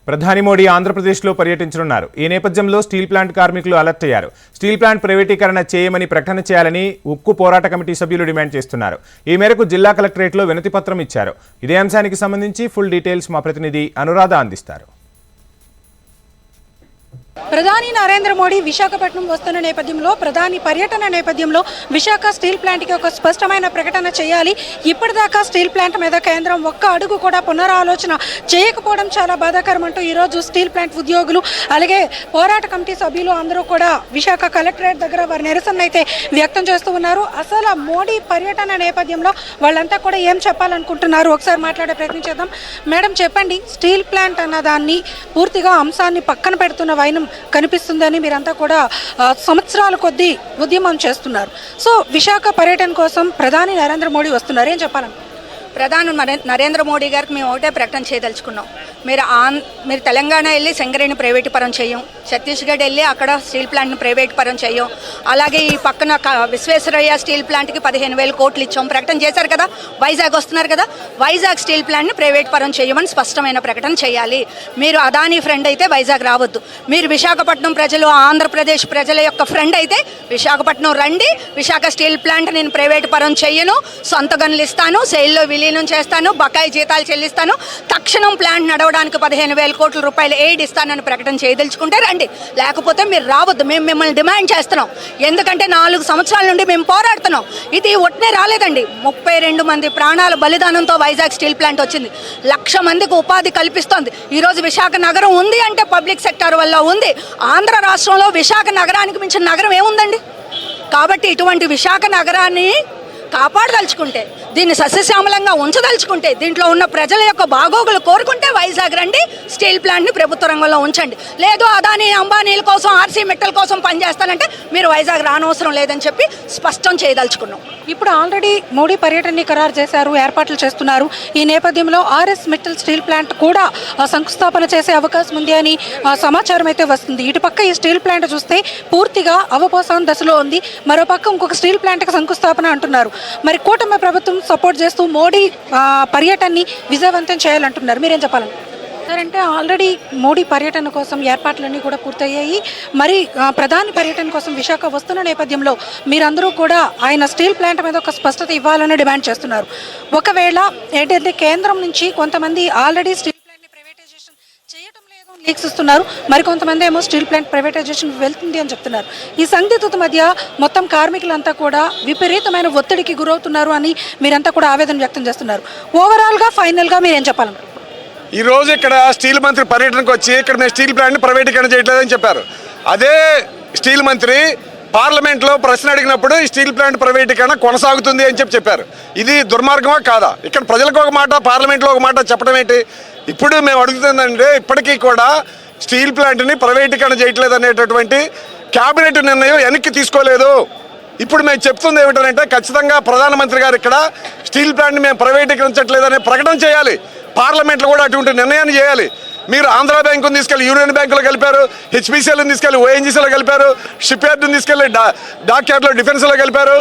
ప్రధాని మోడీ ఆంధ్రప్రదేశ్లో పర్యటించనున్నారు. ఈ నేపథ్యంలో స్టీల్ ప్లాంట్ కార్మికులు అలర్ట్ అయ్యారు. స్టీల్ ప్లాంట్ ప్రైవేటీకరణ చేయమని ప్రకటన చేయాలని ఉక్కు పోరాట కమిటీ సభ్యులు డిమాండ్ చేస్తున్నారు. ఈ మేరకు జిల్లా కలెక్టరేట్లో వినతి పత్రం ఇచ్చారు. ఇదే అంశానికి సంబంధించి ఫుల్ డీటెయిల్స్ మా ప్రతినిధి అనురాధ అందిస్తారు. ప్రధాని నరేంద్ర మోడీ విశాఖపట్నం వస్తున్న నేపథ్యంలో ప్రధాని పర్యటన నేపథ్యంలో విశాఖ స్టీల్ ప్లాంట్కి ఒక స్పష్టమైన ప్రకటన చేయాలి. ఇప్పటిదాకా స్టీల్ ప్లాంట్ మీద కేంద్రం ఒక్క అడుగు కూడా పునరాలోచన చేయకపోవడం చాలా బాధాకరం అంటూ ఈరోజు స్టీల్ ప్లాంట్ ఉద్యోగులు అలాగే పోరాట కమిటీ సభ్యులు అందరూ కూడా విశాఖ కలెక్టరేట్ దగ్గర వారి నిరసన అయితే వ్యక్తం చేస్తూ ఉన్నారు. అసలు మోడీ పర్యటన నేపథ్యంలో వాళ్ళంతా కూడా ఏం చెప్పాలనుకుంటున్నారు ఒకసారి మాట్లాడే ప్రయత్నం చేద్దాం. మేడం చెప్పండి, స్టీల్ ప్లాంట్ అన్న దాన్ని పూర్తిగా అంశాన్ని పక్కన పెడుతున్న వైనం కనిపిస్తుందని మీరంతా కూడా సంవత్సరాల కొద్దీ ఉద్యమం చేస్తున్నారు. సో విశాఖ పర్యటన కోసం ప్రధాని నరేంద్ర మోడీ వస్తున్నారు, ఏం చెప్పాలి? ప్రధాని నరేంద్ర మోడీ గారికి మేము ఒకటే ప్రకటన చేయదలుచుకున్నాం. మీరు తెలంగాణ వెళ్ళి సింగరేణి ప్రైవేటు పరం చేయం, ఛత్తీస్గఢ్ వెళ్ళి అక్కడ స్టీల్ ప్లాంట్ని ప్రైవేట్ పరం చేయం, అలాగే ఈ పక్కన విశ్వేశ్వరయ్య స్టీల్ ప్లాంట్కి 15,000 కోట్లు ఇచ్చాం ప్రకటన చేశారు కదా. వైజాగ్ వస్తున్నారు కదా, వైజాగ్ స్టీల్ ప్లాంట్ని ప్రైవేట్ పరం చేయమని స్పష్టమైన ప్రకటన చేయాలి. మీరు అదానీ ఫ్రెండ్ అయితే వైజాగ్ రావద్దు. మీరు విశాఖపట్నం ప్రజలు, ఆంధ్రప్రదేశ్ ప్రజల యొక్క ఫ్రెండ్ అయితే విశాఖపట్నం రండి. విశాఖ స్టీల్ ప్లాంట్ నేను ప్రైవేట్ పరం చేయను, సొంత గనులు ఇస్తాను, సెయిల్లో విలీనం చేస్తాను, బకాయి జీతాలు చెల్లిస్తాను, తక్షణం ప్లాంట్ నడవడానికి 15,000 కోట్ల రూపాయలు ఎయిడ్ ఇస్తానని ప్రకటన చేయదలుచుకుంటే రండి, లేకపోతే మీరు రావద్దు. మేము మిమ్మల్ని డిమాండ్ చేస్తున్నాం. ఎందుకంటే 4 సంవత్సరాల నుండి మేము పోరాడుతున్నాం. ఇది ఒట్నే రాలేదండి. 32 మంది ప్రాణాల బలిదానంతో వైజాగ్ స్టీల్ ప్లాంట్ వచ్చింది. 1,00,000 మందికి ఉపాధి కల్పిస్తోంది. ఈరోజు విశాఖ నగరం ఉంది అంటే పబ్లిక్ సెక్టార్ వల్ల ఉంది. ఆంధ్ర రాష్ట్రంలో విశాఖ నగరానికి మించిన నగరం ఏముందండి? కాబట్టి ఇటువంటి విశాఖ నగరాన్ని కాపాడదలుచుకుంటే, దీన్ని సస్యశ్యామలంగా ఉంచదలుచుకుంటే, దీంట్లో ఉన్న ప్రజల యొక్క బాగోగులు కోరుకుంటే వైజాగ్ రండి, స్టీల్ ప్లాంట్ని ప్రభుత్వ రంగంలో ఉంచండి. లేదు అదానీ అంబానీల కోసం, ఆర్సీ మెట్టల కోసం పనిచేస్తానంటే మీరు వైజాగ్ రానవసరం లేదని చెప్పి స్పష్టం చేయదలుచుకున్నాం. ఇప్పుడు ఆల్రెడీ మోడీ పర్యటనని ఖరారు చేశారు, ఏర్పాట్లు చేస్తున్నారు. ఈ నేపథ్యంలో ఆర్ఎస్ మెటల్ స్టీల్ ప్లాంట్ కూడా శంకుస్థాపన చేసే అవకాశం ఉంది అని సమాచారం అయితే వస్తుంది. ఇటుపక్క ఈ స్టీల్ ప్లాంట్ చూస్తే పూర్తిగా అవపోసన దశలో ఉంది. మరోపక్క ఇంకొక స్టీల్ ప్లాంట్కి శంకుస్థాపన అంటున్నారు. మరి కూటమి ప్రభుత్వం సపోర్ట్ చేస్తూ మోడీ పర్యటనని విజయవంతం చేయాలంటున్నారు, మీరేం చెప్పాలి? సార్, అంటే ఆల్రెడీ మోడీ పర్యటన కోసం ఏర్పాట్లన్నీ కూడా పూర్తయ్యాయి. మరి ప్రధాని పర్యటన కోసం విశాఖ వస్తున్న నేపథ్యంలో మీరందరూ కూడా ఆయన స్టీల్ ప్లాంట్ మీద ఒక స్పష్టత ఇవ్వాలని డిమాండ్ చేస్తున్నారు. ఒకవేళ ఏంటంటే కేంద్రం నుంచి కొంతమంది ఆల్రెడీ స్టీల్ ప్లాంట్ని ప్రైవేటైజేషన్ చేయటం లేదు లీక్స్ ఇస్తున్నారు, మరికొంతమంది ఏమో స్టీల్ ప్లాంట్ ప్రైవేటైజేషన్ వెళ్తుంది అని చెప్తున్నారు. ఈ సందిగ్ధత మధ్య మొత్తం కార్మికులంతా కూడా విపరీతమైన ఒత్తిడికి గురవుతున్నారు అని మీరంతా కూడా ఆవేదన వ్యక్తం చేస్తున్నారు. ఓవరాల్గా ఫైనల్గా మీరేం చెప్పాలి? ఈ రోజు ఇక్కడ స్టీల్ మంత్రి పర్యటనకు వచ్చి ఇక్కడ మేము స్టీల్ ప్లాంట్ని ప్రైవేటీకరణ చేయట్లేదని చెప్పారు. అదే స్టీల్ మంత్రి పార్లమెంట్లో ప్రశ్న అడిగినప్పుడు ఈ స్టీల్ ప్లాంట్ ప్రైవేటీకరణ కొనసాగుతుంది అని చెప్పారు. ఇది దుర్మార్గమా కాదా? ఇక్కడ ప్రజలకు ఒక మాట, పార్లమెంట్లో ఒక మాట చెప్పడం ఏంటి? ఇప్పుడు మేము అడుగుతుందంటే ఇప్పటికీ కూడా స్టీల్ ప్లాంట్ని ప్రైవేటీకరణ చేయట్లేదు అనేటటువంటి క్యాబినెట్ నిర్ణయం వెనక్కి తీసుకోలేదు. ఇప్పుడు మేము చెప్తుంది ఏమిటంటే ఖచ్చితంగా ప్రధానమంత్రి గారు ఇక్కడ స్టీల్ ప్లాంట్ని మేము ప్రైవేటీకరించట్లేదనే ప్రకటన చేయాలి. పార్లమెంట్లో కూడా అటువంటి నిర్ణయాన్ని చేయాలి. మీరు ఆంధ్ర బ్యాంకుని తీసుకెళ్ళి యూనియన్ బ్యాంకులో కలిపారు, హెచ్పిసిఎల్ని తీసుకెళ్ళి ఓఎన్జీసీలో కలిపారు, షిప్ యార్డ్ని తీసుకెళ్ళి డాక్ యార్డ్లో డిఫెన్స్లో కలిపారు,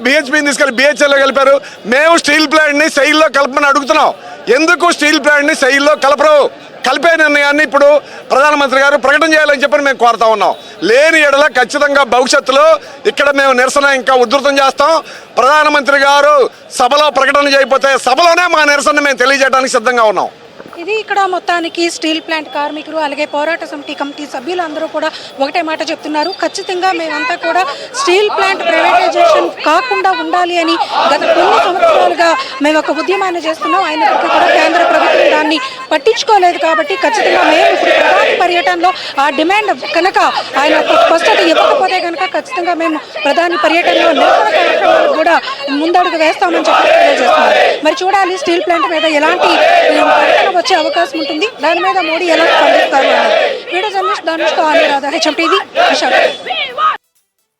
బిహెచ్పిని తీసుకెళ్ళి బిహెచ్ఎల్లో కలిపారు. మేము స్టీల్ ప్లాంట్ని సెయిల్లో కలపమని అడుగుతున్నాం. ఎందుకు స్టీల్ ప్లాంట్ని సెయిల్లో కలపరు? కలిపే నిర్ణయాన్ని ఇప్పుడు ప్రధానమంత్రి గారు ప్రకటన చేయాలని చెప్పని మేము కోరుతా ఉన్నాం. లేని ఎడల ఖచ్చితంగా భవిష్యత్తులో ఇక్కడ మేము నిరసన ఇంకా ఉధృతం చేస్తాం. ప్రధానమంత్రి గారు సభలో ప్రకటన చేయకపోతే సభలోనే మా నిరసన మేము తెలియజేయడానికి సిద్ధంగా ఉన్నాం. ఇది ఇక్కడ మొత్తానికి స్టీల్ ప్లాంట్ కార్మికులు అలాగే పోరాట సమితి కమిటీ సభ్యులు అందరూ కూడా ఒకటే మాట చెప్తున్నారు. ఖచ్చితంగా మేమంతా కూడా స్టీల్ ప్లాంట్ ప్రైవేటైజేషన్ కాకుండా ఉండాలి అని గత కొన్ని సంవత్సరాలుగా మేము ఒక ఉద్యమాన్ని చేస్తున్నాం. అయినప్పటికీ కూడా కేంద్ర ప్రభుత్వం దాన్ని పట్టించుకోలేదు. కాబట్టి ఖచ్చితంగా మేము ఇప్పుడు ప్రధాని పర్యటనలో ఆ డిమాండ్ కనుక ఆయన ఒక స్పష్టత ఇవ్వకపోతే కనుక ఖచ్చితంగా మేము ప్రధాని పర్యటనలో నిరసన కార్యక్రమాలకు కూడా ముందడుగు వేస్తామని చెప్పి తెలియజేస్తున్నారు. మరి చూడాలి స్టీల్ ప్లాంట్ మీద ఎలాంటి వచ్చే అవకాశం ఉంటుంది, దాని మీద మోడీ ఎలా స్పందిస్తారు అన్నది. వీడియో జర్నలిస్ట్ ధనుష్తో అనురాధ, HM TV, విశాఖ.